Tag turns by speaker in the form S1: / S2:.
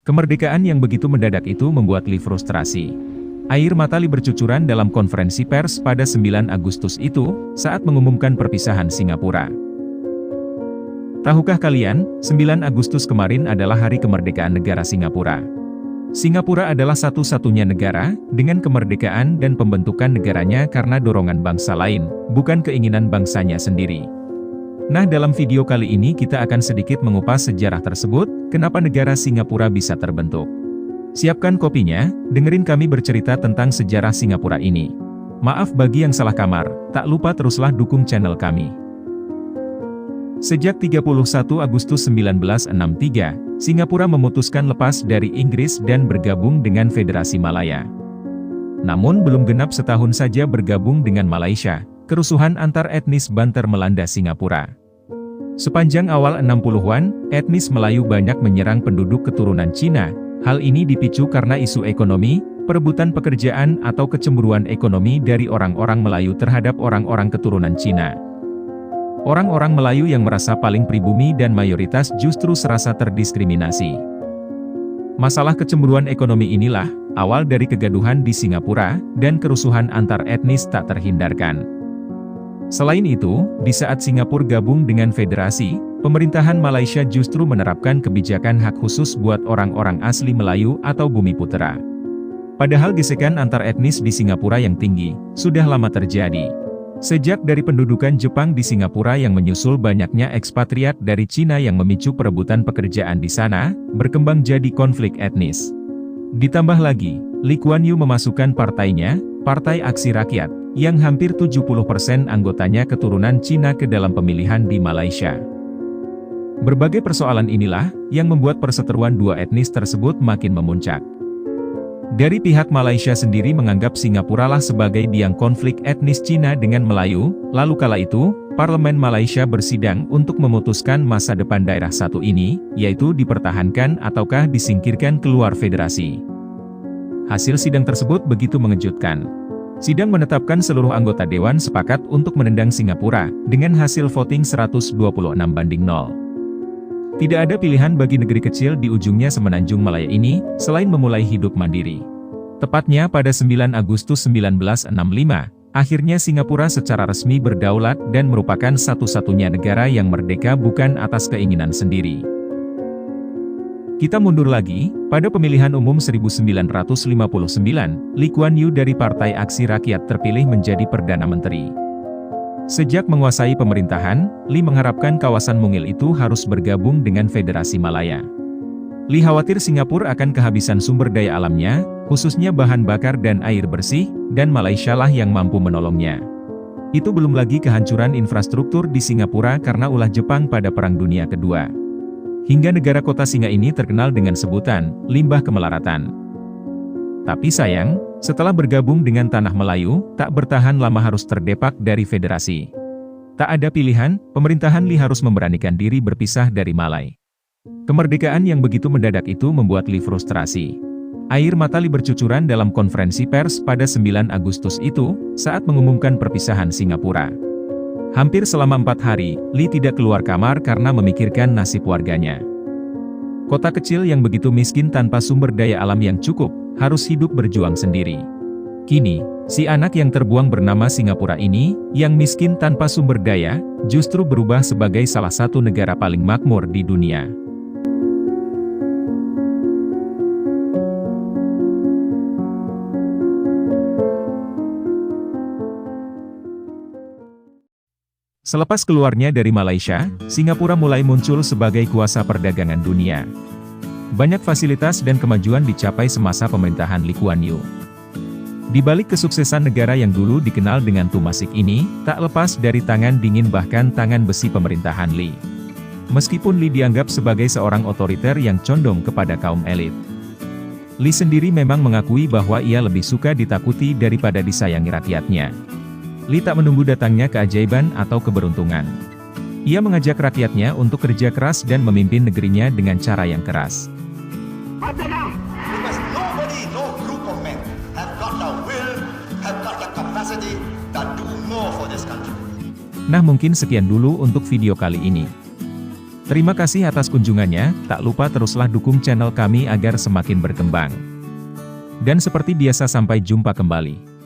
S1: Kemerdekaan yang begitu mendadak itu membuat Lee frustrasi. Air mata Lee bercucuran dalam konferensi pers pada 9 Agustus itu, saat mengumumkan perpisahan Singapura. Tahukah kalian, 9 Agustus kemarin adalah hari kemerdekaan negara Singapura. Singapura adalah satu-satunya negara, dengan kemerdekaan dan pembentukan negaranya karena dorongan bangsa lain, bukan keinginan bangsanya sendiri. Nah, dalam video kali ini kita akan sedikit mengupas sejarah tersebut, kenapa negara Singapura bisa terbentuk. Siapkan kopinya, dengerin kami bercerita tentang sejarah Singapura ini. Maaf bagi yang salah kamar, tak lupa teruslah dukung channel kami. Sejak 31 Agustus 1963, Singapura memutuskan lepas dari Inggris dan bergabung dengan Federasi Malaya. Namun belum genap setahun saja bergabung dengan Malaysia, kerusuhan antar etnis banter melanda Singapura. Sepanjang awal 60-an, etnis Melayu banyak menyerang penduduk keturunan Cina. Hal ini dipicu karena isu ekonomi, perebutan pekerjaan atau kecemburuan ekonomi dari orang-orang Melayu terhadap orang-orang keturunan Cina. Orang-orang Melayu yang merasa paling pribumi dan mayoritas justru serasa terdiskriminasi. Masalah kecemburuan ekonomi inilah awal dari kegaduhan di Singapura, dan kerusuhan antar etnis tak terhindarkan. Selain itu, di saat Singapura gabung dengan federasi, pemerintahan Malaysia justru menerapkan kebijakan hak khusus buat orang-orang asli Melayu atau Bumiputera. Padahal gesekan antar etnis di Singapura yang tinggi, sudah lama terjadi. Sejak dari pendudukan Jepang di Singapura yang menyusul banyaknya ekspatriat dari Cina yang memicu perebutan pekerjaan di sana, berkembang jadi konflik etnis. Ditambah lagi, Lee Kuan Yew memasukkan partainya, Partai Aksi Rakyat, yang hampir 70% anggotanya keturunan Cina ke dalam pemilihan di Malaysia. Berbagai persoalan inilah, yang membuat perseteruan dua etnis tersebut makin memuncak. Dari pihak Malaysia sendiri menganggap Singapura lah sebagai biang konflik etnis Cina dengan Melayu, lalu kala itu, Parlemen Malaysia bersidang untuk memutuskan masa depan daerah satu ini, yaitu dipertahankan ataukah disingkirkan keluar federasi. Hasil sidang tersebut begitu mengejutkan. Sidang menetapkan seluruh anggota dewan sepakat untuk menendang Singapura, dengan hasil voting 126 banding 0. Tidak ada pilihan bagi negeri kecil di ujungnya semenanjung Malaya ini, selain memulai hidup mandiri. Tepatnya pada 9 Agustus 1965, akhirnya Singapura secara resmi berdaulat dan merupakan satu-satunya negara yang merdeka bukan atas keinginan sendiri. Kita mundur lagi, pada pemilihan umum 1959, Lee Kuan Yew dari Partai Aksi Rakyat terpilih menjadi Perdana Menteri. Sejak menguasai pemerintahan, Lee mengharapkan kawasan mungil itu harus bergabung dengan Federasi Malaya. Lee khawatir Singapura akan kehabisan sumber daya alamnya, khususnya bahan bakar dan air bersih, dan Malaysia lah yang mampu menolongnya. Itu belum lagi kehancuran infrastruktur di Singapura karena ulah Jepang pada Perang Dunia Kedua. Hingga negara kota singa ini terkenal dengan sebutan, limbah kemelaratan. Tapi sayang, setelah bergabung dengan Tanah Melayu, tak bertahan lama harus terdepak dari federasi. Tak ada pilihan, pemerintahan Lee harus memberanikan diri berpisah dari Malay. Kemerdekaan yang begitu mendadak itu membuat Lee frustrasi. Air mata Lee bercucuran dalam konferensi pers pada 9 Agustus itu, saat mengumumkan perpisahan Singapura. Hampir selama 4 hari, Lee tidak keluar kamar karena memikirkan nasib warganya. Kota kecil yang begitu miskin tanpa sumber daya alam yang cukup, harus hidup berjuang sendiri. Kini, si anak yang terbuang bernama Singapura ini, yang miskin tanpa sumber daya, justru berubah sebagai salah satu negara paling makmur di dunia. Selepas keluarnya dari Malaysia, Singapura mulai muncul sebagai kuasa perdagangan dunia. Banyak fasilitas dan kemajuan dicapai semasa pemerintahan Lee Kuan Yew. Di balik kesuksesan negara yang dulu dikenal dengan tumasik ini, tak lepas dari tangan dingin bahkan tangan besi pemerintahan Lee. Meskipun Lee dianggap sebagai seorang otoriter yang condong kepada kaum elit. Lee sendiri memang mengakui bahwa ia lebih suka ditakuti daripada disayangi rakyatnya. Lee tak menunggu datangnya keajaiban atau keberuntungan. Ia mengajak rakyatnya untuk kerja keras dan memimpin negerinya dengan cara yang keras.
S2: Because nobody, no group of men have got the will, have got the capacity to do more for this country.
S1: Nah, mungkin sekian dulu untuk video kali ini. Terima kasih atas kunjungannya, tak lupa teruslah dukung channel kami agar semakin berkembang. Dan seperti biasa sampai jumpa kembali.